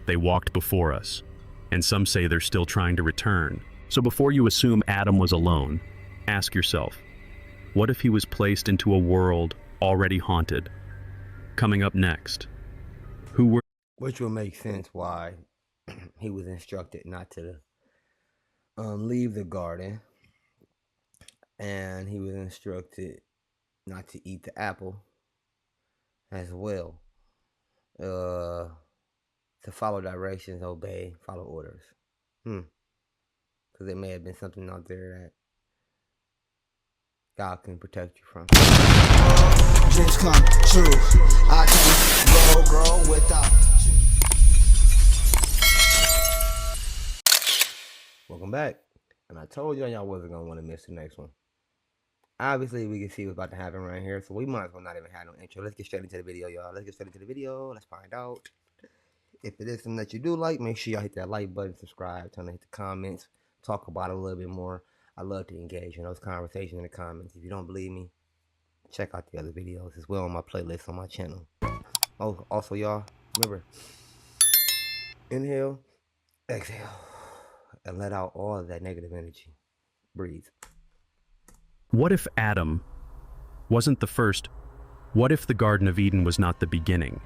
They walked before us, and some say they're still trying to return. So before you assume Adam was alone, ask yourself, what if he was placed into a world already haunted? Coming up next, who were... Which will make sense why he was instructed not to leave the garden, and he was instructed not to eat the apple as well. To follow directions, obey, follow orders. Because there may have been something out there that God can protect you from. Dreams come true. I can grow without. Welcome back. And I told y'all wasn't going to want to miss the next one. Obviously, we can see what's about to happen right here, so we might as well not even have no intro. Let's get straight into the video, y'all. Let's get straight into the video. Let's find out. If it is something that you do like, make sure y'all hit that like button, subscribe, turn on hit the comments, talk about it a little bit more. I love to engage in those conversations in the comments. If you don't believe me, check out the other videos as well on my playlist on my channel. Oh, also, y'all, remember, inhale, exhale, and let out all of that negative energy. Breathe. What if Adam wasn't the first? What if the Garden of Eden was not the beginning,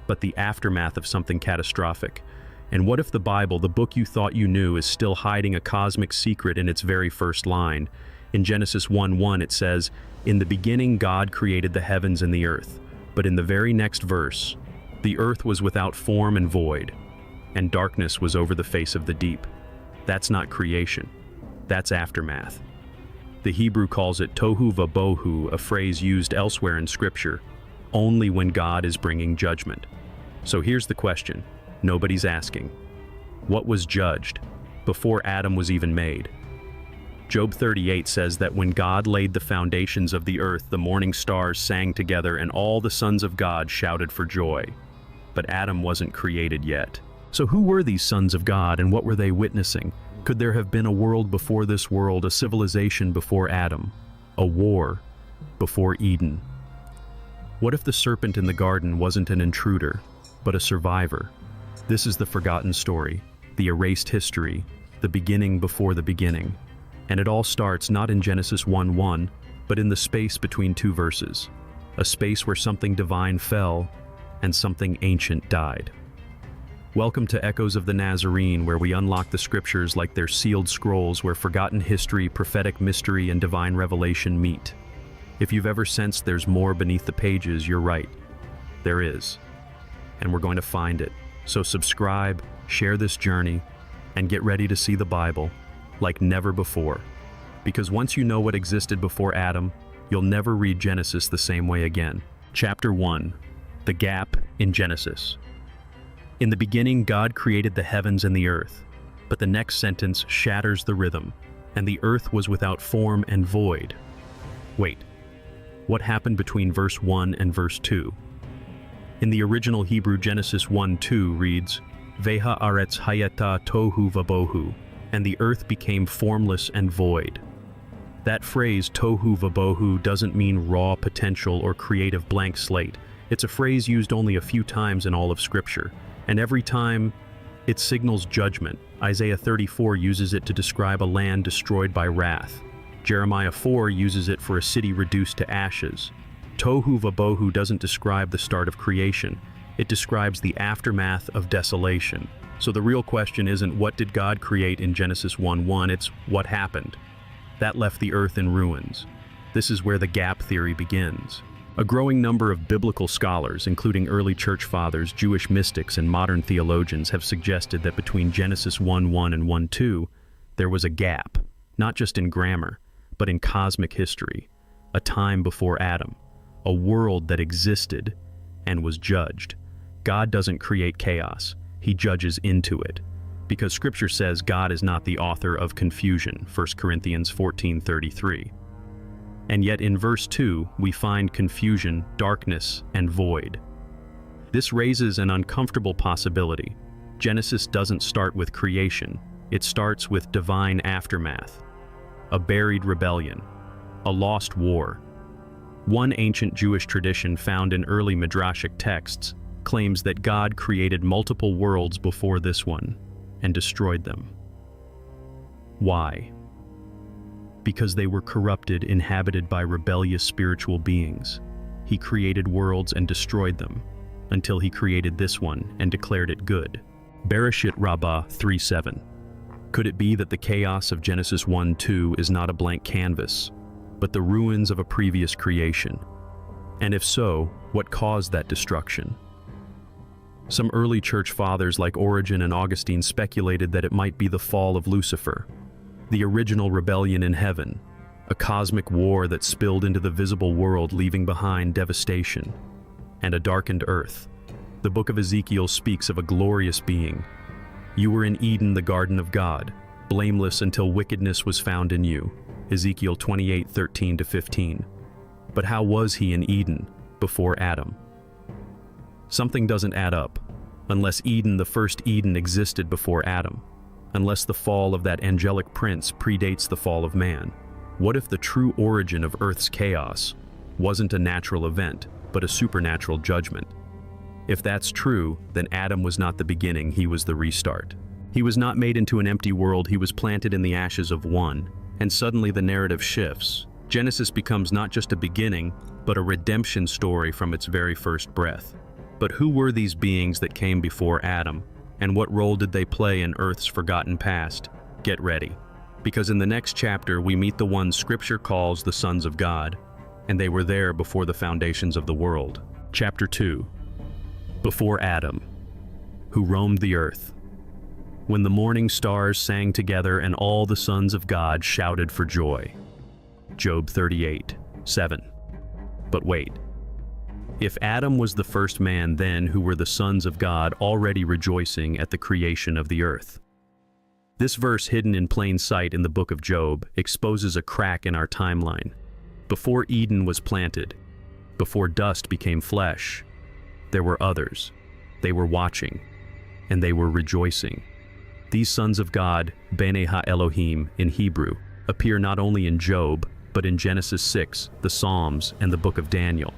but the aftermath of something catastrophic? And what if the Bible, the book you thought you knew, is still hiding a cosmic secret in its very first line? In Genesis 1:1 it says, "In the beginning God created the heavens and the earth." But in the very next verse, "The earth was without form and void, and darkness was over the face of the deep." That's not creation. That's aftermath. The Hebrew calls it tohu vabohu, a phrase used elsewhere in Scripture, only when God is bringing judgment. So here's the question nobody's asking. What was judged before Adam was even made? Job 38 says that when God laid the foundations of the earth, the morning stars sang together and all the sons of God shouted for joy. But Adam wasn't created yet. So who were these sons of God and what were they witnessing? Could there have been a world before this world, a civilization before Adam, a war before Eden? What if the serpent in the garden wasn't an intruder, but a survivor? This is the forgotten story, the erased history, the beginning before the beginning. And it all starts not in Genesis 1:1, but in the space between two verses, a space where something divine fell and something ancient died. Welcome to Echoes of the Nazarene, where we unlock the scriptures like they're sealed scrolls where forgotten history, prophetic mystery, and divine revelation meet. If you've ever sensed there's more beneath the pages, you're right. There is. And we're going to find it. So subscribe, share this journey, and get ready to see the Bible like never before. Because once you know what existed before Adam, you'll never read Genesis the same way again. Chapter 1. The Gap in Genesis. In the beginning, God created the heavens and the earth, but the next sentence shatters the rhythm, and the earth was without form and void. Wait, what happened between verse 1 and verse 2? In the original Hebrew, Genesis 1:2 reads, Veha aretz hayata tohu vabohu, and the earth became formless and void. That phrase, tohu vabohu, doesn't mean raw potential or creative blank slate. It's a phrase used only a few times in all of Scripture, and every time it signals judgment. Isaiah 34 uses it to describe a land destroyed by wrath. Jeremiah 4 uses it for a city reduced to ashes. Tohu vabohu doesn't describe the start of creation. It describes the aftermath of desolation. So the real question isn't what did God create in Genesis 1:1, it's what happened. That left the earth in ruins. This is where the gap theory begins. A growing number of biblical scholars, including early church fathers, Jewish mystics, and modern theologians, have suggested that between Genesis 1:1 and 1:2, there was a gap, not just in grammar, but in cosmic history, a time before Adam, a world that existed and was judged. God doesn't create chaos, He judges into it, because Scripture says God is not the author of confusion, 1 Corinthians 14:33. And yet in verse 2, we find confusion, darkness, and void. This raises an uncomfortable possibility. Genesis doesn't start with creation. It starts with divine aftermath, a buried rebellion, a lost war. One ancient Jewish tradition found in early Midrashic texts claims that God created multiple worlds before this one and destroyed them. Why? Because they were corrupted, inhabited by rebellious spiritual beings. He created worlds and destroyed them, until he created this one and declared it good. Bereshit Rabbah 3:7. Could it be that the chaos of Genesis 1:2 is not a blank canvas, but the ruins of a previous creation? And if so, what caused that destruction? Some early church fathers like Origen and Augustine speculated that it might be the fall of Lucifer, the original rebellion in heaven, a cosmic war that spilled into the visible world, leaving behind devastation and a darkened earth. The book of Ezekiel speaks of a glorious being. You were in Eden, the garden of God, blameless until wickedness was found in you. Ezekiel 28:13-15. But how was he in Eden before Adam? Something doesn't add up, unless Eden, the first Eden, existed before Adam, unless the fall of that angelic prince predates the fall of man. What if the true origin of Earth's chaos wasn't a natural event, but a supernatural judgment? If that's true, then Adam was not the beginning, he was the restart. He was not made into an empty world, he was planted in the ashes of one, and suddenly the narrative shifts. Genesis becomes not just a beginning, but a redemption story from its very first breath. But who were these beings that came before Adam, and what role did they play in Earth's forgotten past? Get ready, because in the next chapter we meet the ones Scripture calls the sons of God, and they were there before the foundations of the world. Chapter 2. Before Adam, who roamed the earth. When the morning stars sang together and all the sons of God shouted for joy. Job 38:7. But wait. If Adam was the first man, then who were the sons of God already rejoicing at the creation of the earth? This verse, hidden in plain sight in the book of Job, exposes a crack in our timeline. Before Eden was planted, before dust became flesh, there were others. They were watching, and they were rejoicing. These sons of God, Bene Ha-Elohim in Hebrew, appear not only in Job, but in Genesis 6, the Psalms, and the book of Daniel.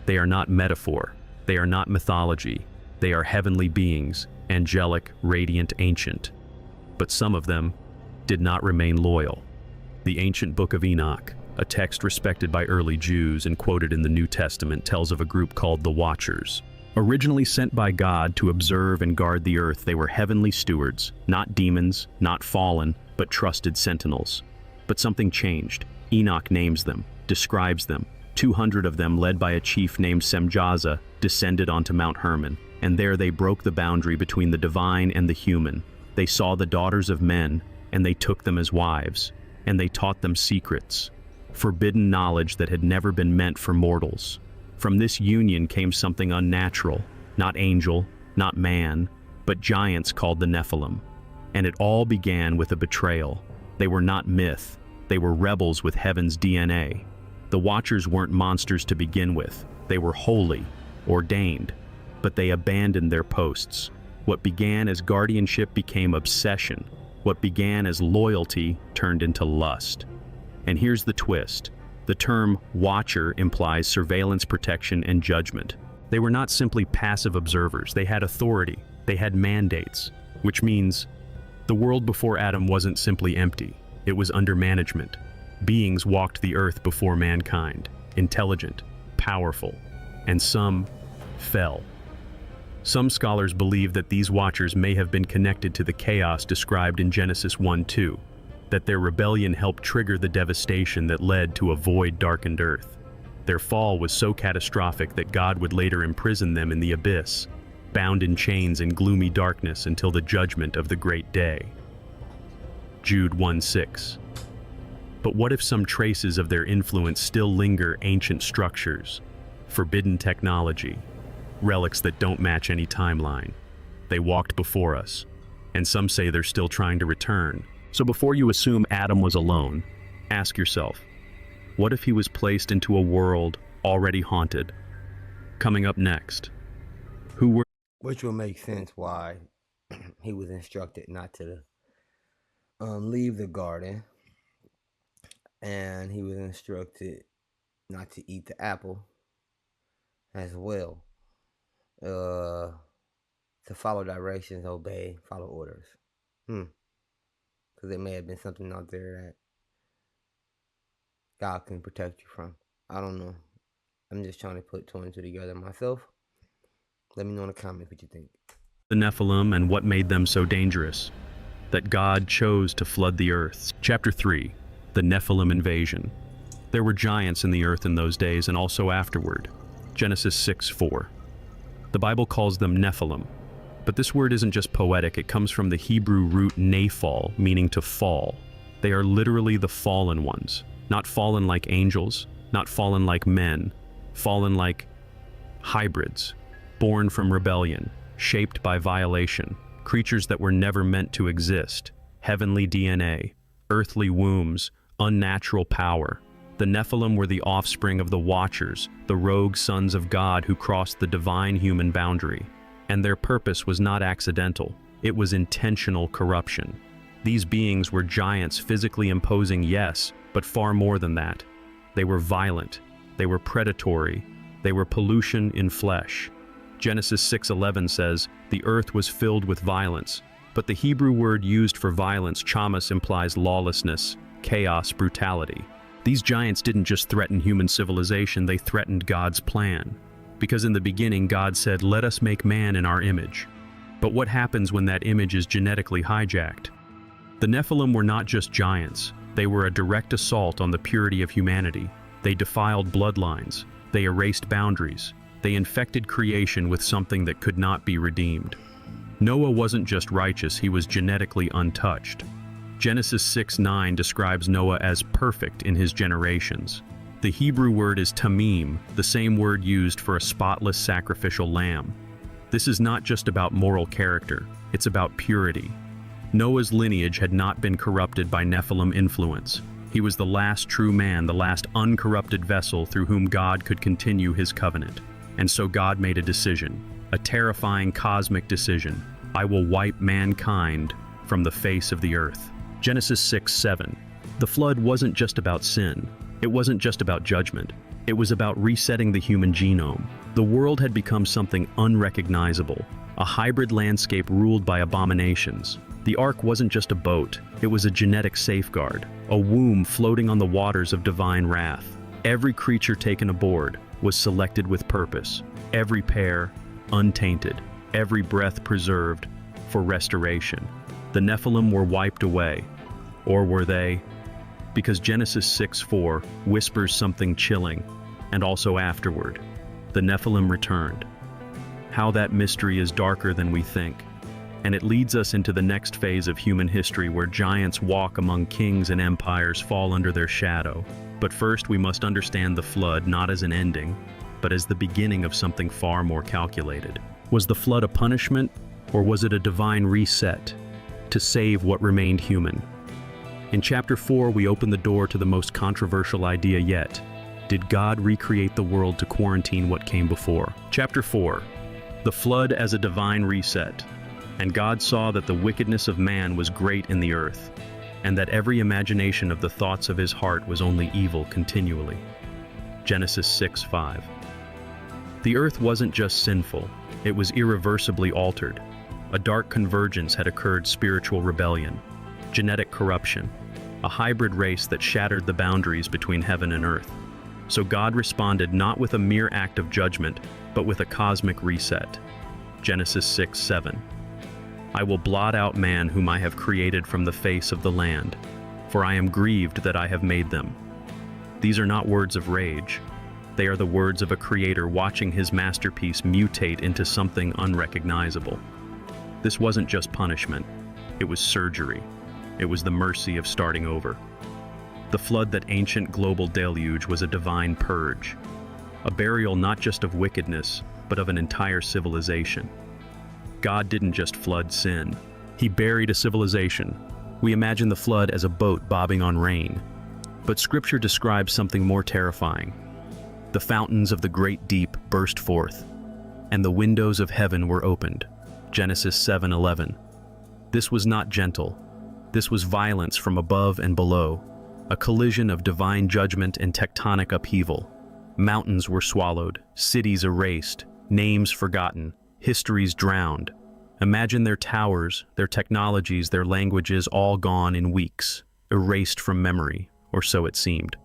They are not metaphor. They are not mythology. They are heavenly beings, angelic, radiant, ancient. But some of them did not remain loyal. The ancient book of Enoch, a text respected by early Jews and quoted in the New Testament, tells of a group called the Watchers. Originally sent by God to observe and guard the earth, they were heavenly stewards, not demons, not fallen, but trusted sentinels. But something changed. Enoch names them, describes them. 200 of them, led by a chief named Semjaza, descended onto Mount Hermon, and there they broke the boundary between the divine and the human. They saw the daughters of men, and they took them as wives, and they taught them secrets, forbidden knowledge that had never been meant for mortals. From this union came something unnatural, not angel, not man, but giants called the Nephilim. And it all began with a betrayal. They were not myth, they were rebels with heaven's DNA. The Watchers weren't monsters to begin with. They were holy, ordained, but they abandoned their posts. What began as guardianship became obsession. What began as loyalty turned into lust. And here's the twist. The term Watcher implies surveillance, protection, and judgment. They were not simply passive observers. They had authority. They had mandates, which means the world before Adam wasn't simply empty. It was under management. Beings walked the earth before mankind, intelligent, powerful, and some fell. Some scholars believe that these Watchers may have been connected to the chaos described in Genesis 1:2, that their rebellion helped trigger the devastation that led to a void-darkened earth. Their fall was so catastrophic that God would later imprison them in the abyss, bound in chains and gloomy darkness until the judgment of the great day. Jude 1:6. But what if some traces of their influence still linger? Ancient structures, forbidden technology, relics that don't match any timeline. They walked before us, and some say they're still trying to return. So before you assume Adam was alone, ask yourself, what if he was placed into a world already haunted? Coming up next, who were... Which will make sense why he was instructed not to leave the garden, and he was instructed not to eat the apple as well. to follow directions, obey, follow orders. Because there may have been something out there that God can protect you from. I don't know. I'm just trying to put two and two together myself. Let me know in the comments what you think. The Nephilim and what made them so dangerous, that God chose to flood the earth. Chapter 3, the Nephilim invasion. There were giants in the earth in those days and also afterward. Genesis 6:4. The Bible calls them Nephilim, but this word isn't just poetic, it comes from the Hebrew root nephal, meaning to fall. They are literally the fallen ones, not fallen like angels, not fallen like men, fallen like hybrids, born from rebellion, shaped by violation, creatures that were never meant to exist, heavenly DNA, earthly wombs, unnatural power. The Nephilim were the offspring of the Watchers, the rogue sons of God who crossed the divine human boundary. And their purpose was not accidental, it was intentional corruption. These beings were giants physically imposing, yes, but far more than that. They were violent, they were predatory, they were pollution in flesh. Genesis 6:11 says, "The earth was filled with violence," but the Hebrew word used for violence, chamas, implies lawlessness, chaos, brutality. These giants didn't just threaten human civilization, they threatened God's plan. Because in the beginning, God said, "Let us make man in our image." But what happens when that image is genetically hijacked? The Nephilim were not just giants, they were a direct assault on the purity of humanity. They defiled bloodlines, they erased boundaries, they infected creation with something that could not be redeemed. Noah wasn't just righteous, he was genetically untouched. Genesis 6:9 describes Noah as perfect in his generations. The Hebrew word is tamim, the same word used for a spotless sacrificial lamb. This is not just about moral character, it's about purity. Noah's lineage had not been corrupted by Nephilim influence. He was the last true man, the last uncorrupted vessel through whom God could continue his covenant. And so God made a decision, a terrifying cosmic decision. I will wipe mankind from the face of the earth. Genesis 6:7. The flood wasn't just about sin. It wasn't just about judgment. It was about resetting the human genome. The world had become something unrecognizable, a hybrid landscape ruled by abominations. The ark wasn't just a boat, it was a genetic safeguard, a womb floating on the waters of divine wrath. Every creature taken aboard was selected with purpose, every pair untainted, every breath preserved for restoration. The Nephilim were wiped away, or were they? Because Genesis 6:4 whispers something chilling, and also afterward, the Nephilim returned. How that mystery is darker than we think. And it leads us into the next phase of human history where giants walk among kings and empires, fall under their shadow. But first we must understand the flood not as an ending, but as the beginning of something far more calculated. Was the flood a punishment, or was it a divine reset to save what remained human? In chapter 4, we open the door to the most controversial idea yet. Did God recreate the world to quarantine what came before? Chapter 4, the flood as a divine reset. And God saw that the wickedness of man was great in the earth, and that every imagination of the thoughts of his heart was only evil continually. Genesis 6:5. The earth wasn't just sinful, it was irreversibly altered. A dark convergence had occurred, spiritual rebellion, genetic corruption, a hybrid race that shattered the boundaries between heaven and earth. So God responded not with a mere act of judgment, but with a cosmic reset. Genesis 6:7. I will blot out man whom I have created from the face of the land, for I am grieved that I have made them. These are not words of rage. They are the words of a creator watching his masterpiece mutate into something unrecognizable. This wasn't just punishment, it was surgery. It was the mercy of starting over. The flood, that ancient global deluge, was a divine purge, a burial not just of wickedness, but of an entire civilization. God didn't just flood sin, he buried a civilization. We imagine the flood as a boat bobbing on rain, but Scripture describes something more terrifying. The fountains of the great deep burst forth, and the windows of heaven were opened. Genesis 7:11. This was not gentle. This was violence from above and below, a collision of divine judgment and tectonic upheaval. Mountains were swallowed, cities erased, names forgotten, histories drowned. Imagine their towers, their technologies, their languages all gone in weeks, erased from memory, or so it seemed.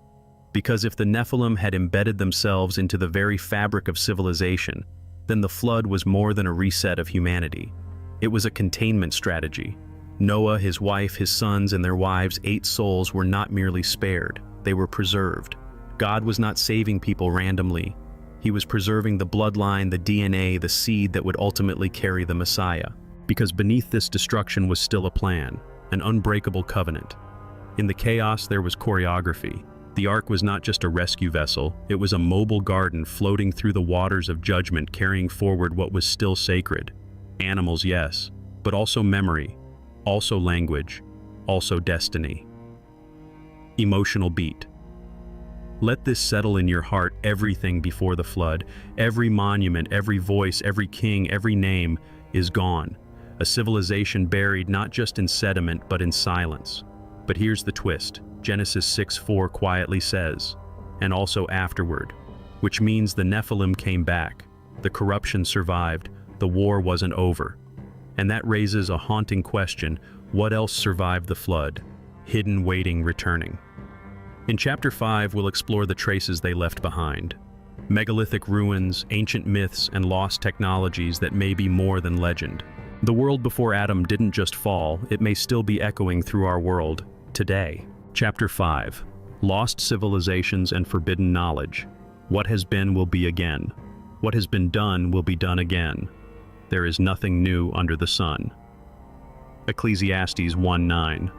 Because if the Nephilim had embedded themselves into the very fabric of civilization, then the flood was more than a reset of humanity. It was a containment strategy. Noah, his wife, his sons, and their wives' 8 souls were not merely spared, they were preserved. God was not saving people randomly. He was preserving the bloodline, the DNA, the seed that would ultimately carry the Messiah. Because beneath this destruction was still a plan, an unbreakable covenant. In the chaos, there was choreography. The ark was not just a rescue vessel, it was a mobile garden floating through the waters of judgment, carrying forward what was still sacred. Animals, yes, but also memory, also language, also destiny. Emotional beat. Let this settle in your heart. Everything before the flood, every monument, every voice, every king, every name is gone. A civilization buried not just in sediment but in silence. But here's the twist. Genesis 6:4 quietly says, "And also afterward," which means the Nephilim came back, the corruption survived, the war wasn't over. And that raises a haunting question: what else survived the flood? Hidden, waiting, returning. In Chapter 5, we'll explore the traces they left behind. Megalithic ruins, ancient myths, and lost technologies that may be more than legend. The world before Adam didn't just fall, it may still be echoing through our world today. Chapter 5. Lost civilizations and forbidden knowledge. What has been will be again. What has been done will be done again. There is nothing new under the sun. Ecclesiastes 1:9.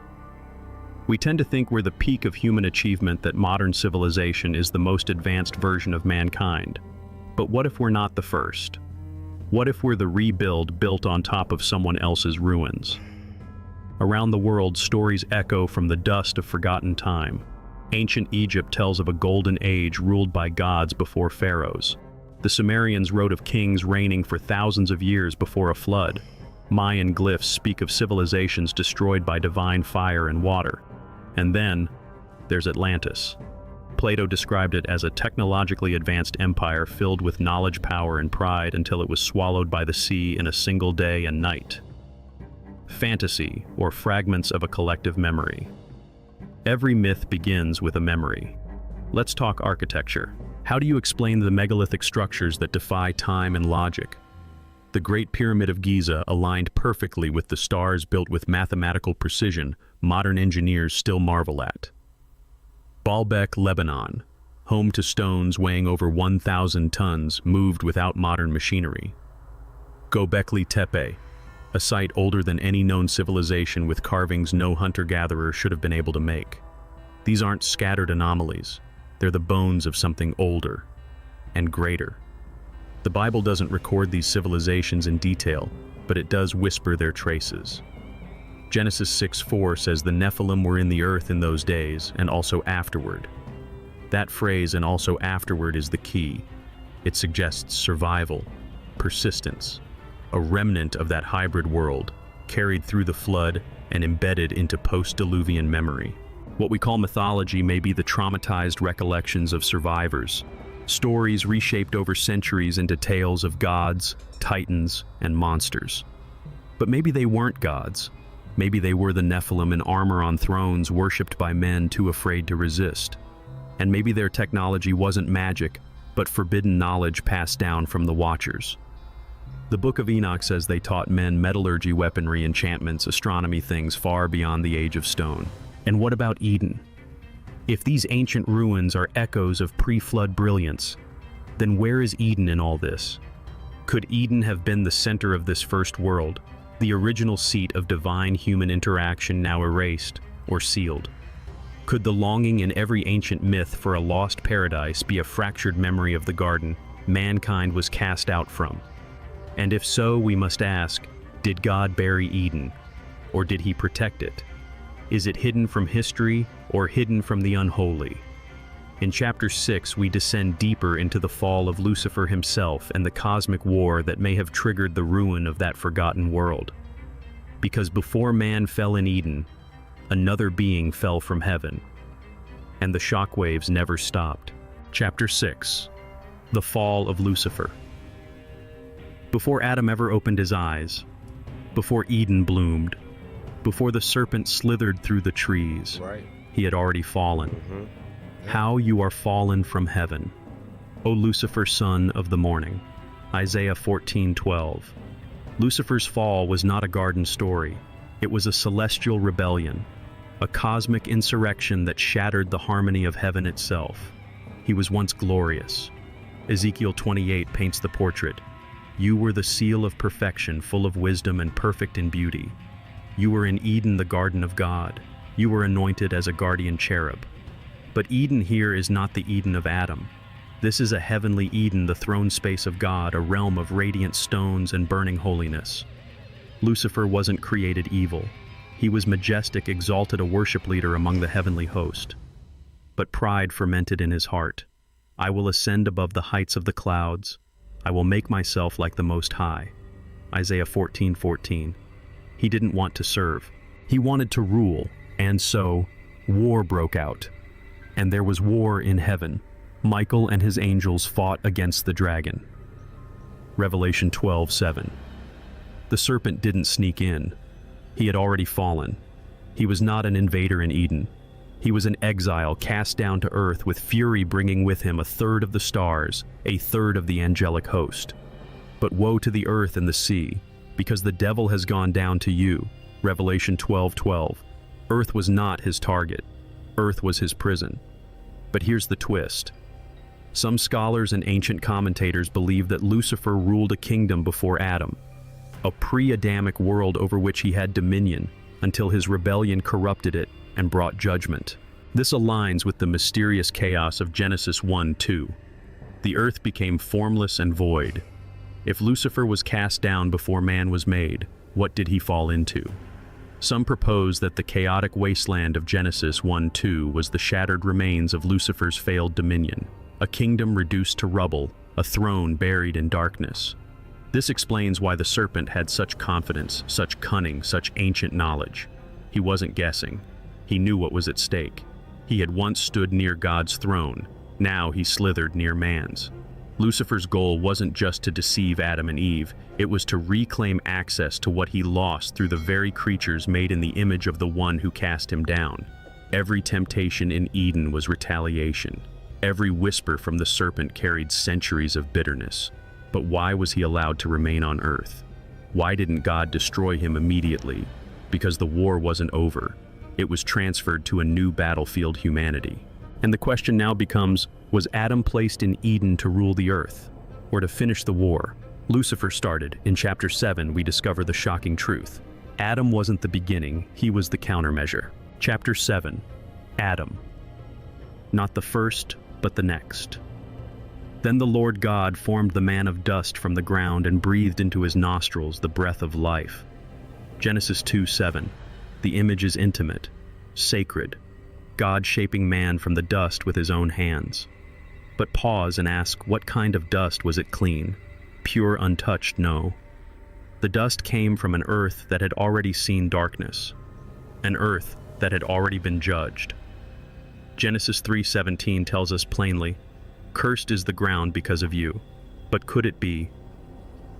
We tend to think we're the peak of human achievement, that modern civilization is the most advanced version of mankind. But what if we're not the first? What if we're the rebuild built on top of someone else's ruins? Around the world, stories echo from the dust of forgotten time. Ancient Egypt tells of a golden age ruled by gods before pharaohs. The Sumerians wrote of kings reigning for thousands of years before a flood. Mayan glyphs speak of civilizations destroyed by divine fire and water. And then, there's Atlantis. Plato described it as a technologically advanced empire filled with knowledge, power, and pride until it was swallowed by the sea in a single day and night. Fantasy, or fragments of a collective memory. Every myth begins with a memory. Let's talk architecture. How do you explain the megalithic structures that defy time and logic? The Great Pyramid of Giza aligned perfectly with the stars, built with mathematical precision modern engineers still marvel at. Baalbek, Lebanon, home to stones weighing over 1,000 tons, moved without modern machinery. Göbekli Tepe, a site older than any known civilization with carvings no hunter-gatherer should have been able to make. These aren't scattered anomalies. They're the bones of something older and greater. The Bible doesn't record these civilizations in detail, but it does whisper their traces. Genesis 6:4 says the Nephilim were in the earth in those days, and also afterward. That phrase, "and also afterward," is the key. It suggests survival, persistence, a remnant of that hybrid world, carried through the flood and embedded into post-Diluvian memory. What we call mythology may be the traumatized recollections of survivors, stories reshaped over centuries into tales of gods, titans, and monsters. But maybe they weren't gods. Maybe they were the Nephilim in armor on thrones, worshipped by men too afraid to resist. And maybe their technology wasn't magic, but forbidden knowledge passed down from the Watchers. The Book of Enoch says they taught men metallurgy, weaponry, enchantments, astronomy, things far beyond the age of stone. And what about Eden? If these ancient ruins are echoes of pre-flood brilliance, then where is Eden in all this? Could Eden have been the center of this first world, the original seat of divine human interaction now erased or sealed? Could the longing in every ancient myth for a lost paradise be a fractured memory of the garden mankind was cast out from? And if so, we must ask, did God bury Eden, or did he protect it? Is it hidden from history or hidden from the unholy? In Chapter 6, we descend deeper into the fall of Lucifer himself and the cosmic war that may have triggered the ruin of that forgotten world. Because before man fell in Eden, another being fell from heaven, and the shockwaves never stopped. Chapter 6. The Fall of Lucifer. Before Adam ever opened his eyes, before Eden bloomed, before the serpent slithered through the trees, Right. he had already fallen. How you are fallen from heaven, O Lucifer, son of the morning. Isaiah 14:12. Lucifer's fall was not a garden story. It was a celestial rebellion, a cosmic insurrection that shattered the harmony of heaven itself. He was once glorious. Ezekiel 28 paints the portrait. You were the seal of perfection, full of wisdom and perfect in beauty. You were in Eden, the garden of God. You were anointed as a guardian cherub. But Eden here is not the Eden of Adam. This is a heavenly Eden, the throne space of God, a realm of radiant stones and burning holiness. Lucifer wasn't created evil. He was majestic, exalted, a worship leader among the heavenly host. But pride fermented in his heart. I will ascend above the heights of the clouds. I will make myself like the Most High. Isaiah 14:14. He didn't want to serve. He wanted to rule, and so war broke out. And there was war in heaven. Michael and his angels fought against the dragon. Revelation 12:7. The serpent didn't sneak in. He had already fallen. He was not an invader in Eden. He was an exile cast down to earth, with fury bringing with him a third of the stars, a third of the angelic host. But woe to the earth and the sea, because the devil has gone down to you. Revelation 12:12. Earth was not his target. Earth was his prison. But here's the twist. Some scholars and ancient commentators believe that Lucifer ruled a kingdom before Adam, a pre-Adamic world over which he had dominion, until his rebellion corrupted it and brought judgment. This aligns with the mysterious chaos of Genesis 1:2. The earth became formless and void. If Lucifer was cast down before man was made, what did he fall into? Some propose that the chaotic wasteland of Genesis 1:2 was the shattered remains of Lucifer's failed dominion, a kingdom reduced to rubble, a throne buried in darkness. This explains why the serpent had such confidence, such cunning, such ancient knowledge. He wasn't guessing. He knew what was at stake. He had once stood near God's throne. Now he slithered near man's. Lucifer's goal wasn't just to deceive Adam and Eve, it was to reclaim access to what he lost through the very creatures made in the image of the one who cast him down. Every temptation in Eden was retaliation. Every whisper from the serpent carried centuries of bitterness. But why was he allowed to remain on earth? Why didn't God destroy him immediately? Because the war wasn't over. It was transferred to a new battlefield, humanity. And the question now becomes, was Adam placed in Eden to rule the earth, or to finish the war? Lucifer started. In chapter 7, we discover the shocking truth. Adam wasn't the beginning, he was the countermeasure. Chapter 7, Adam. Not the first, but the next. Then the Lord God formed the man of dust from the ground and breathed into his nostrils the breath of life. Genesis 2:7. The image is intimate, sacred, God shaping man from the dust with his own hands. But pause and ask, what kind of dust? Was it clean? Pure, untouched? No. The dust came from an earth that had already seen darkness, an earth that had already been judged. Genesis 3:17 tells us plainly, cursed is the ground because of you. But could it be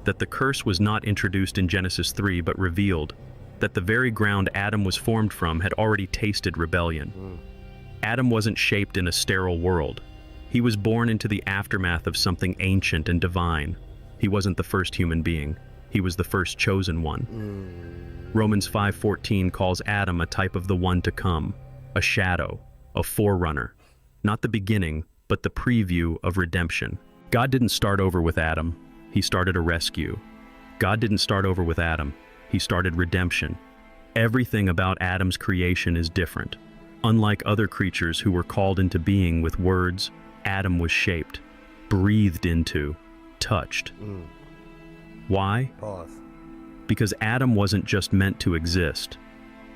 that the curse was not introduced in Genesis 3 but revealed, that the very ground Adam was formed from had already tasted rebellion? Adam wasn't shaped in a sterile world. He was born into the aftermath of something ancient and divine. He wasn't the first human being. He was the first chosen one. Romans 5:14 calls Adam a type of the one to come, a shadow, a forerunner, not the beginning, but the preview of redemption. God didn't start over with Adam. He started a rescue. God didn't start over with Adam. He started redemption. Everything about Adam's creation is different. Unlike other creatures who were called into being with words, Adam was shaped, breathed into, touched. Why? Pause. Because Adam wasn't just meant to exist.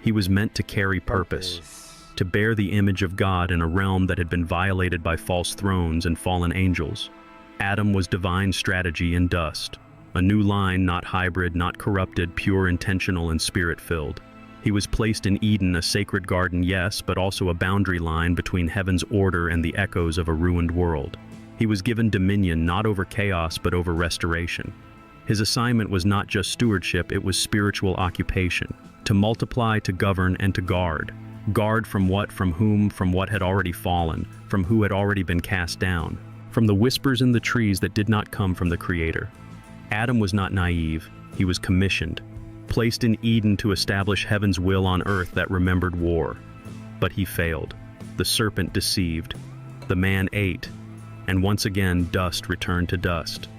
He was meant to carry purpose, to bear the image of God in a realm that had been violated by false thrones and fallen angels. Adam was divine strategy in dust, a new line, not hybrid, not corrupted, pure, intentional, and spirit-filled. He was placed in Eden, a sacred garden, yes, but also a boundary line between heaven's order and the echoes of a ruined world. He was given dominion not over chaos but over restoration. His assignment was not just stewardship, it was spiritual occupation. To multiply, to govern, and to guard. Guard from what, from whom, from what had already fallen, from who had already been cast down, from the whispers in the trees that did not come from the Creator. Adam was not naive, he was commissioned, placed in Eden to establish heaven's will on earth that remembered war. But he failed. The serpent deceived. The man ate, and once again dust returned to dust.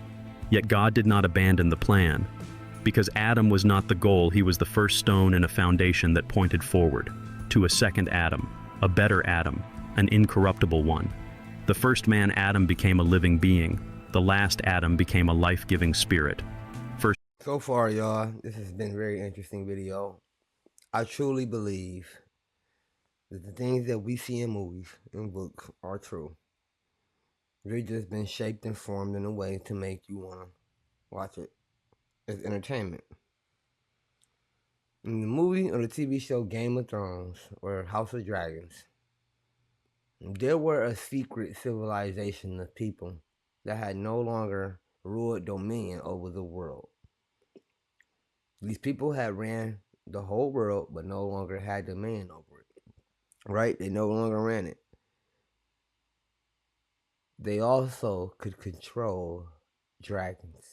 Yet God did not abandon the plan. Because Adam was not the goal, he was the first stone in a foundation that pointed forward, to a second Adam, a better Adam, an incorruptible one. The first man, Adam, became a living being. The last Adam became a life-giving spirit. So far, y'all, this has been a very interesting video. I truly believe that the things that we see in movies and books are true. They've just been shaped and formed in a way to make you want to watch it as entertainment. In the movie or the TV show Game of Thrones or House of Dragons, there were a secret civilization of people that had no longer ruled dominion over the world. These people had ran the whole world, but no longer had dominion over it. Right? They no longer ran it. They also could control dragons.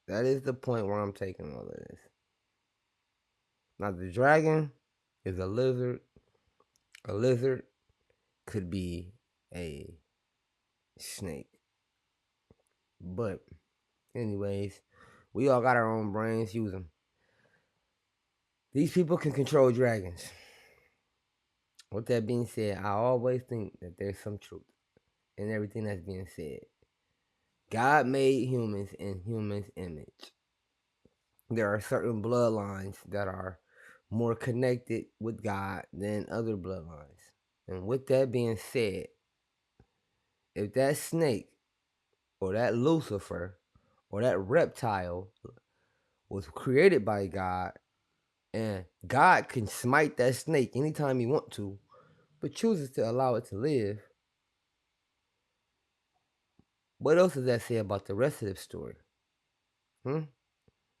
That is the point where I'm taking all of this. Now, the dragon is a lizard. A lizard could be a snake. But, anyways, we all got our own brains. Use them. These people can control dragons. With that being said, I always think that there's some truth in everything that's being said. God made humans in humans' image. There are certain bloodlines that are more connected with God than other bloodlines. And with that being said, if that snake or that Lucifer or that reptile was created by God, and God can smite that snake anytime he wants to, but chooses to allow it to live, what else does that say about the rest of the story?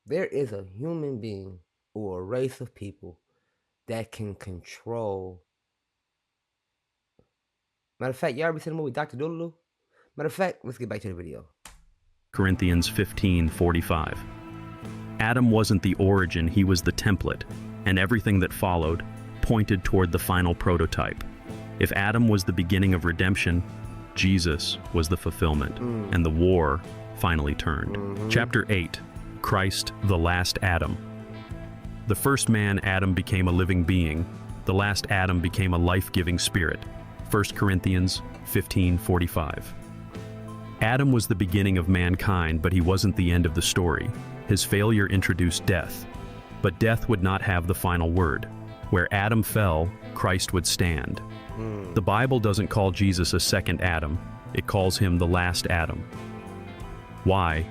There is a human being or a race of people that can control. Matter of fact, y'all ever seen the movie Dr. Doolittle? Matter of fact, let's get back to the video. Corinthians 15:45. Adam wasn't the origin, he was the template, and everything that followed pointed toward the final prototype. If Adam was the beginning of redemption, Jesus was the fulfillment, and the war finally turned. Chapter 8, Christ, the last Adam. The first man, Adam, became a living being. The last Adam became a life-giving spirit. 1 Corinthians 15:45. Adam was the beginning of mankind, but he wasn't the end of the story. His failure introduced death. But death would not have the final word. Where Adam fell, Christ would stand. The Bible doesn't call Jesus a second Adam. It calls him the last Adam. Why?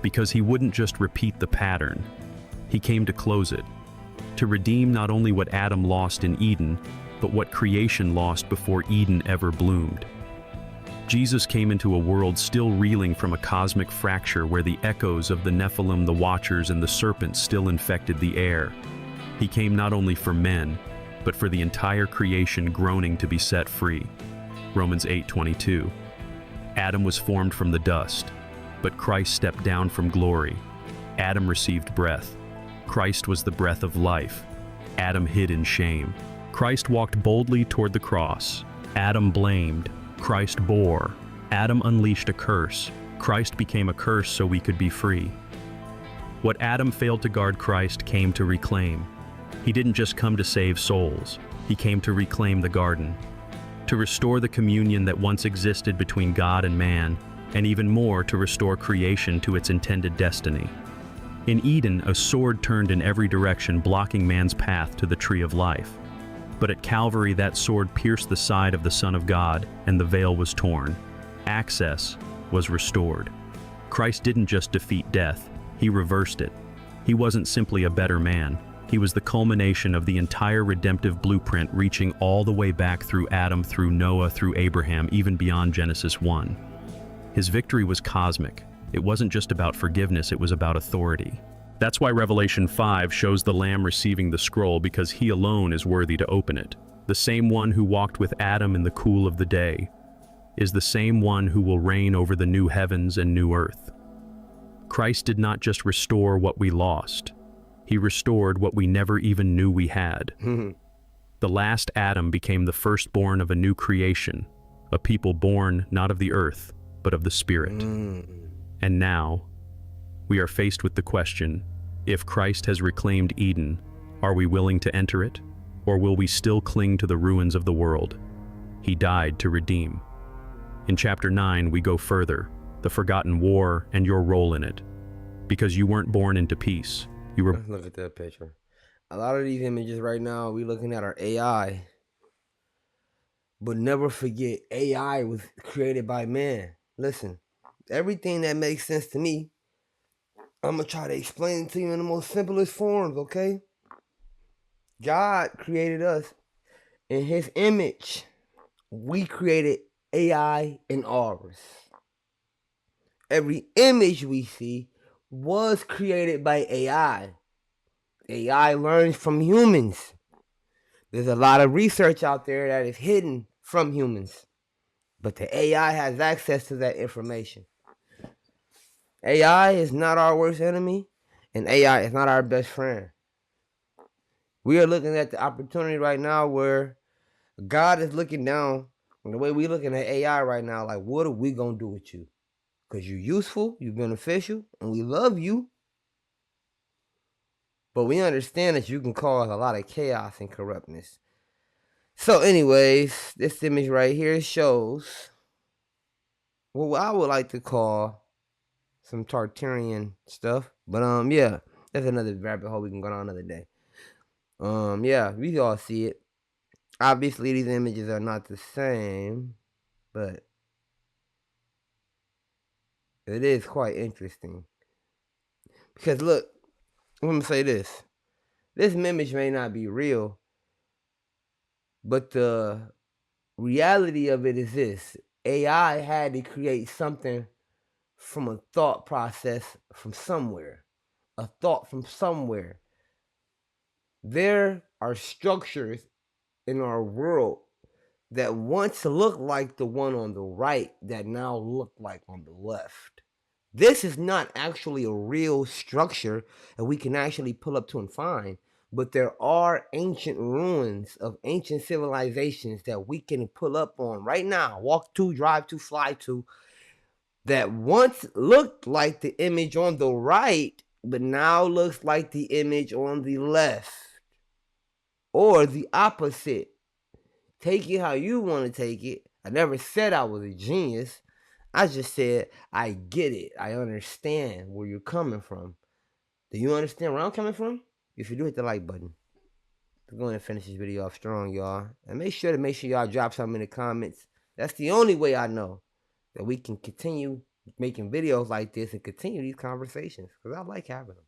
Because he wouldn't just repeat the pattern. He came to close it. To redeem not only what Adam lost in Eden, but what creation lost before Eden ever bloomed. Jesus came into a world still reeling from a cosmic fracture where the echoes of the Nephilim, the Watchers, and the serpent still infected the air. He came not only for men, but for the entire creation groaning to be set free. Romans 8:22. Adam was formed from the dust, but Christ stepped down from glory. Adam received breath. Christ was the breath of life. Adam hid in shame. Christ walked boldly toward the cross. Adam blamed. Christ bore. Adam unleashed a curse. Christ became a curse so we could be free. What Adam failed to guard, Christ came to reclaim. He didn't just come to save souls. He came to reclaim the garden, to restore the communion that once existed between God and man, and even more, to restore creation to its intended destiny. In Eden, a sword turned in every direction, blocking man's path to the tree of life. But at Calvary, that sword pierced the side of the Son of God, and the veil was torn. Access was restored. Christ didn't just defeat death, he reversed it. He wasn't simply a better man. He was the culmination of the entire redemptive blueprint, reaching all the way back through Adam, through Noah, through Abraham, even beyond Genesis 1. His victory was cosmic. It wasn't just about forgiveness, it was about authority. That's why Revelation 5 shows the Lamb receiving the scroll, because he alone is worthy to open it. The same one who walked with Adam in the cool of the day is the same one who will reign over the new heavens and new earth. Christ did not just restore what we lost, he restored what we never even knew we had. The last Adam became the firstborn of a new creation, a people born not of the earth, but of the Spirit. And now, we are faced with the question, if Christ has reclaimed Eden, are we willing to enter it? Or will we still cling to the ruins of the world? He died to redeem. In chapter 9, we go further, the forgotten war and your role in it. Because you weren't born into peace. You were... Look at that picture. A lot of these images right now, we looking at our AI. But never forget, AI was created by man. Listen, everything that makes sense to me, I'm going to try to explain it to you in the most simplest forms, okay? God created us in his image. We created AI in ours. Every image we see was created by AI. AI learns from humans. There's a lot of research out there that is hidden from humans, but the AI has access to that information. AI is not our worst enemy, and AI is not our best friend. We are looking at the opportunity right now where God is looking down, and the way we're looking at AI right now, like, what are we going to do with you? Because you're useful, you're beneficial, and we love you. But we understand that you can cause a lot of chaos and corruptness. So anyways, this image right here shows what I would like to call some Tartarian stuff. But yeah, that's another rabbit hole we can go on another day. Yeah, we all see it. Obviously, these images are not the same, but it is quite interesting. Because look, I'm going to say this. This image may not be real, but the reality of it is this. AI had to create something from a thought process from somewhere. A thought from somewhere. There are structures in our world that once looked like the one on the right that now look like on the left. This is not actually a real structure that we can actually pull up to and find, but there are ancient ruins of ancient civilizations that we can pull up on right now, walk to, drive to, fly to, that once looked like the image on the right, but now looks like the image on the left. Or the opposite. Take it how you want to take it. I never said I was a genius. I just said, I get it. I understand where you're coming from. Do you understand where I'm coming from? If you do, hit the like button. Let's go ahead and finish this video off strong, y'all. And make sure y'all drop something in the comments. That's the only way I know that we can continue making videos like this and continue these conversations. Because I like having them.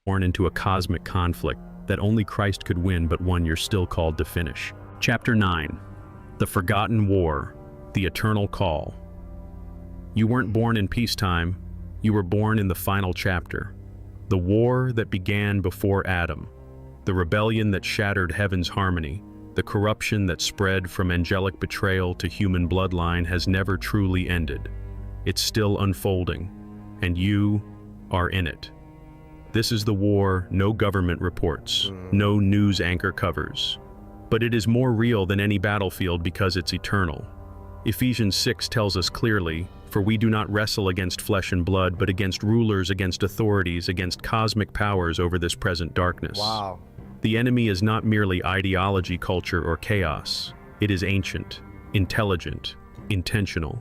Born into a cosmic conflict that only Christ could win, but one you're still called to finish. Chapter 9. The Forgotten War. The Eternal Call. You weren't born in peacetime, you were born in the final chapter. The war that began before Adam. The rebellion that shattered heaven's harmony. The corruption that spread from angelic betrayal to human bloodline has never truly ended. It's still unfolding, and you are in it. This is the war no government reports, no news anchor covers. But it is more real than any battlefield because it's eternal. Ephesians 6 tells us clearly, for we do not wrestle against flesh and blood, but against rulers, against authorities, against cosmic powers over this present darkness. Wow. The enemy is not merely ideology, culture, or chaos. It is ancient, intelligent, intentional.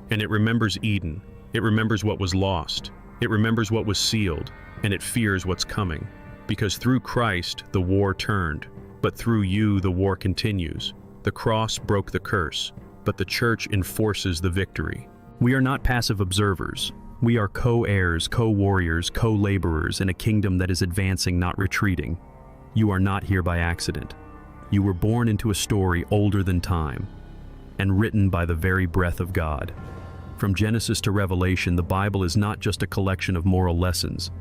And it remembers Eden. It remembers what was lost. It remembers what was sealed. And it fears what's coming. Because through Christ, the war turned. But through you, the war continues. The cross broke the curse, but the church enforces the victory. We are not passive observers. We are co-heirs, co-warriors, co-laborers in a kingdom that is advancing, not retreating. You are not here by accident. You were born into a story older than time, and written by the very breath of God. From Genesis to Revelation, the Bible is not just a collection of moral lessons.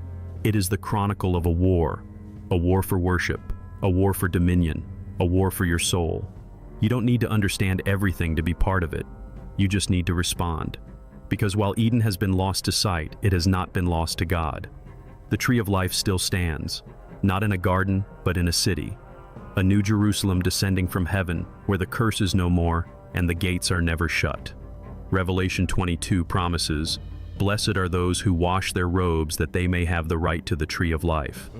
It is the chronicle of a war for worship, a war for dominion, a war for your soul. You don't need to understand everything to be part of it. You just need to respond. Because while Eden has been lost to sight, it has not been lost to God. The tree of life still stands, not in a garden, but in a city. A new Jerusalem descending from heaven, where the curse is no more and the gates are never shut. Revelation 22 promises, "Blessed are those who wash their robes that they may have the right to the tree of life."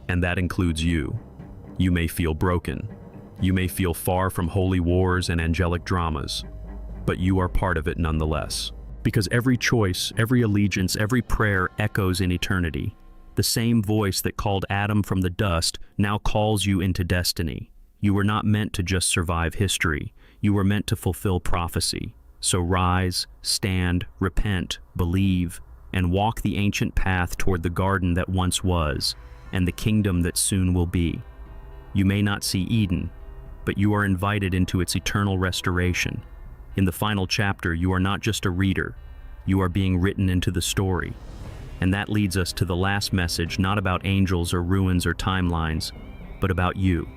And that includes you. You may feel broken. You may feel far from holy wars and angelic dramas, but you are part of it nonetheless. Because every choice, every allegiance, every prayer echoes in eternity. The same voice that called Adam from the dust now calls you into destiny. You were not meant to just survive history. You were meant to fulfill prophecy. So rise, stand, repent, believe, and walk the ancient path toward the garden that once was, and the kingdom that soon will be. You may not see Eden, but you are invited into its eternal restoration. In the final chapter, you are not just a reader. You are being written into the story. And that leads us to the last message, not about angels or ruins or timelines, but about you,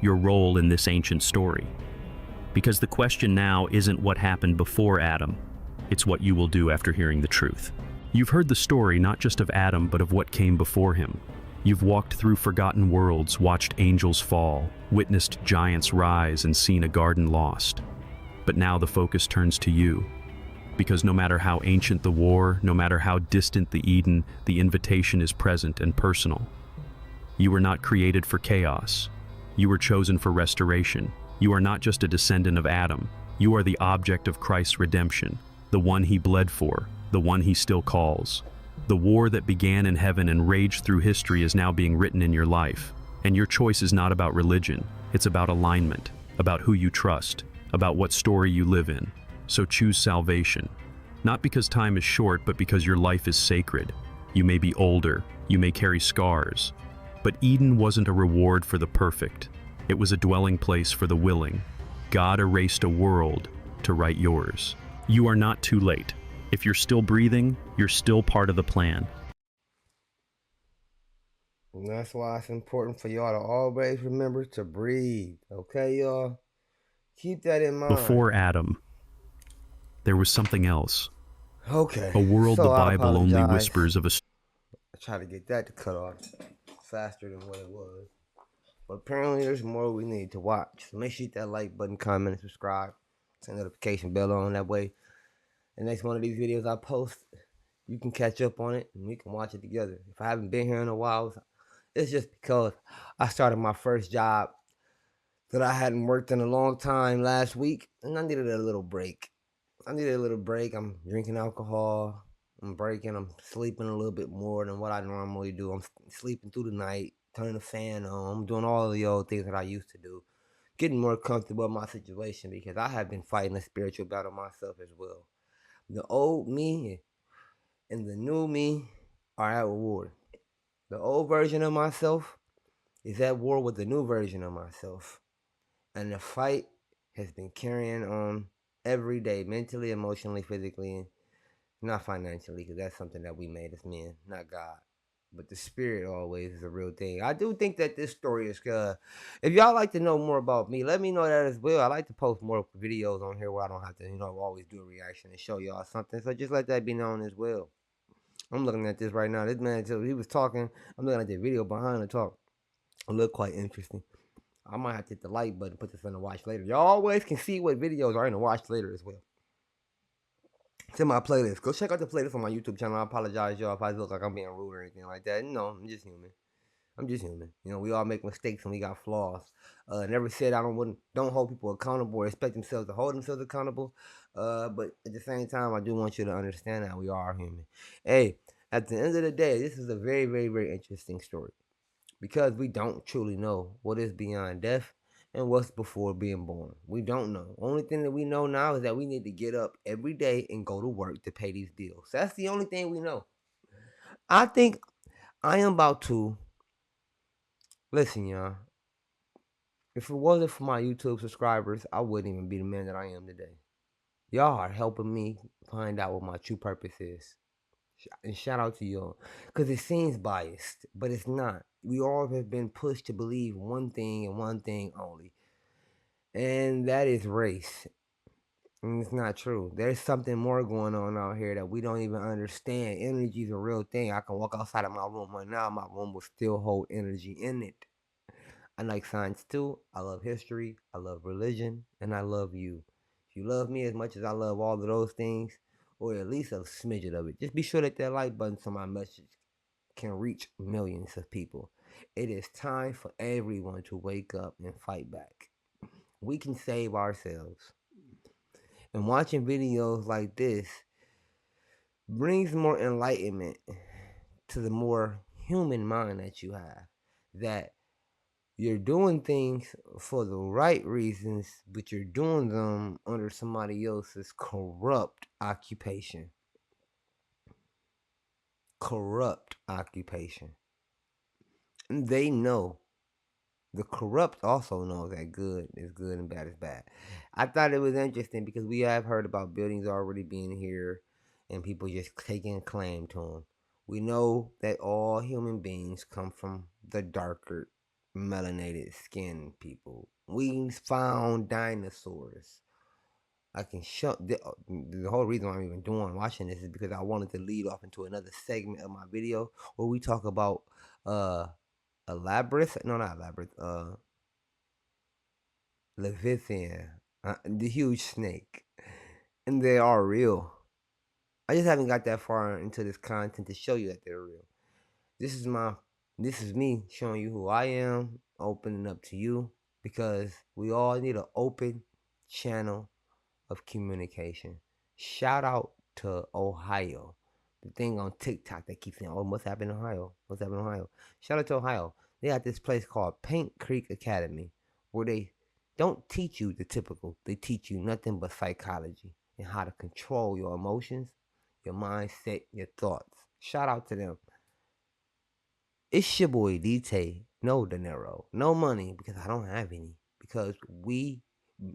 your role in this ancient story. Because the question now isn't what happened before Adam, it's what you will do after hearing the truth. You've heard the story not just of Adam, but of what came before him. You've walked through forgotten worlds, watched angels fall, witnessed giants rise, and seen a garden lost. But now the focus turns to you. Because no matter how ancient the war, no matter how distant the Eden, the invitation is present and personal. You were not created for chaos. You were chosen for restoration. You are not just a descendant of Adam. You are the object of Christ's redemption, the one he bled for, the one he still calls. The war that began in heaven and raged through history is now being written in your life. And your choice is not about religion. It's about alignment, about who you trust, about what story you live in. So choose salvation. Not because time is short, but because your life is sacred. You may be older, you may carry scars. But Eden wasn't a reward for the perfect. It was a dwelling place for the willing. God erased a world to write yours. You are not too late. If you're still breathing, you're still part of the plan. And that's why it's important for y'all to always remember to breathe. Okay, y'all? Keep that in mind. Before Adam, there was something else. Okay. A world so the I Bible only apologize. whispers of a... I tried to get that to cut off faster than what it was. But apparently there's more we need to watch. So make sure you hit that like button, comment, and subscribe. Turn the notification bell on. That way, the next one of these videos I post, you can catch up on it and we can watch it together. If I haven't been here in a while, it's just because I started my first job that I hadn't worked in a long time last week, and I needed a little break. I'm drinking alcohol. I'm breaking. I'm sleeping a little bit more than what I normally do. I'm sleeping through the night, turning the fan on. I'm doing all of the old things that I used to do. Getting more comfortable with my situation because I have been fighting a spiritual battle myself as well. The old me and the new me are at war. The old version of myself is at war with the new version of myself. And the fight has been carrying on every day, mentally, emotionally, physically, and not financially, because that's something that we made as men, not God. But the spirit always is a real thing. I do think that this story is good. If y'all like to know more about me, let me know that as well. I like to post more videos on here where I don't have to, always do a reaction and show y'all something. So just let that be known as well. I'm looking at this right now. This man, he was talking. I'm looking at the video behind the talk. It looked quite interesting. I might have to hit the like button, put this in the watch later. Y'all always can see what videos are in the watch later as well. It's in my playlist. Go check out the playlist on my YouTube channel. I apologize, y'all, if I look like I'm being rude or anything like that. No, I'm just human. We all make mistakes and we got flaws. Never said I don't hold people accountable or expect themselves to hold themselves accountable. But at the same time, I do want you to understand that we are human. Hey, at the end of the day, this is a very, very, very interesting story. Because we don't truly know what is beyond death and what's before being born. We don't know. Only thing that we know now is that we need to get up every day and go to work to pay these bills. That's the only thing we know. I think I am about to... Listen, y'all. If it wasn't for my YouTube subscribers, I wouldn't even be the man that I am today. Y'all are helping me find out what my true purpose is. And shout out to y'all. Because it seems biased, but it's not. We all have been pushed to believe one thing and one thing only. And that is race. And it's not true. There's something more going on out here that we don't even understand. Energy is a real thing. I can walk outside of my room right now. My room will still hold energy in it. I like science too. I love history. I love religion. And I love you. If you love me as much as I love all of those things, or at least a smidget of it, just be sure that like button so my message can reach millions of people. It is time for everyone to wake up and fight back. We can save ourselves. And watching videos like this brings more enlightenment to the more human mind that you have. That you're doing things for the right reasons, but you're doing them under somebody else's corrupt occupation. Corrupt occupation. And they know. The corrupt also knows that good is good and bad is bad. I thought it was interesting because we have heard about buildings already being here and people just taking claim to them. We know that all human beings come from the darker, melanated skin people. We found dinosaurs. I can show the whole reason why I'm even watching this is because I wanted to lead off into another segment of my video where we talk about Leviathan, the huge snake, and they are real. I just haven't got that far into this content to show you that they're real. This is me showing you who I am, opening up to you, because we all need an open channel of communication. Shout out to Ohio. The thing on TikTok that keeps saying, "Oh, what's happening in Ohio? What's happening in Ohio?" Shout out to Ohio. They got this place called Paint Creek Academy where they don't teach you the typical. They teach you nothing but psychology and how to control your emotions, your mindset, your thoughts. Shout out to them. It's your boy DtaeNoDinero. No money because I don't have any. Because we,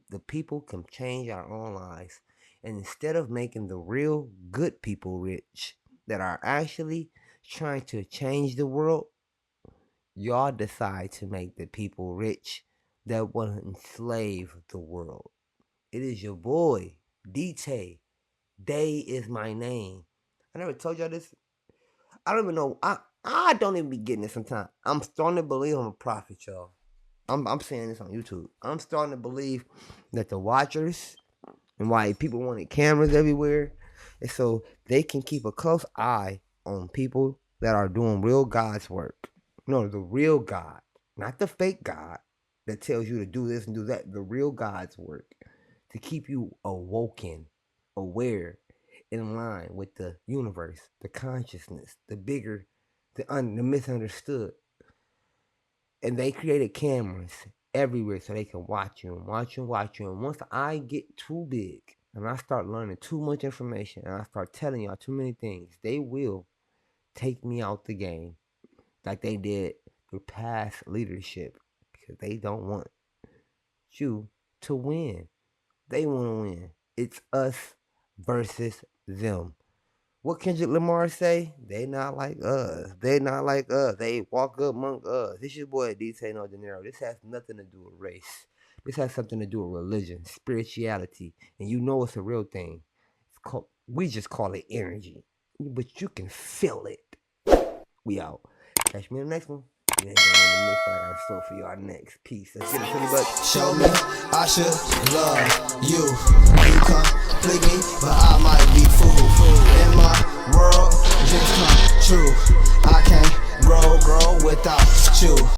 the people, can change our own lives. And instead of making the real good people rich that are actually trying to change the world, y'all decide to make the people rich that want to enslave the world. It is your boy, Dtae. Day is my name. I never told y'all this. I don't even know. I don't even be getting it sometimes. I'm starting to believe I'm a prophet, y'all. I'm saying this on YouTube. I'm starting to believe that the watchers and why people wanted cameras everywhere is so they can keep a close eye on people that are doing real God's work. No, the real God, not the fake God that tells you to do this and do that. The real God's work to keep you awoken, aware, in line with the universe, the consciousness, the bigger, the misunderstood. And they created cameras everywhere so they can watch you and watch you and watch you. And once I get too big and I start learning too much information and I start telling y'all too many things, they will take me out the game like they did through past leadership because they don't want you to win. They want to win. It's us versus them. What Kendrick Lamar say? They not like us. They not like us. They walk up among us. This your boy DtaeNoDinero. This has nothing to do with race. This has something to do with religion, spirituality, and you know it's a real thing. It's called, we just call it energy, but you can feel it. We out. Catch me in the next one. You ain't gonna want to miss what I got in store for y'all next. Peace. Let's get it, pretty much. Show me I should love you. You complete me, but I'm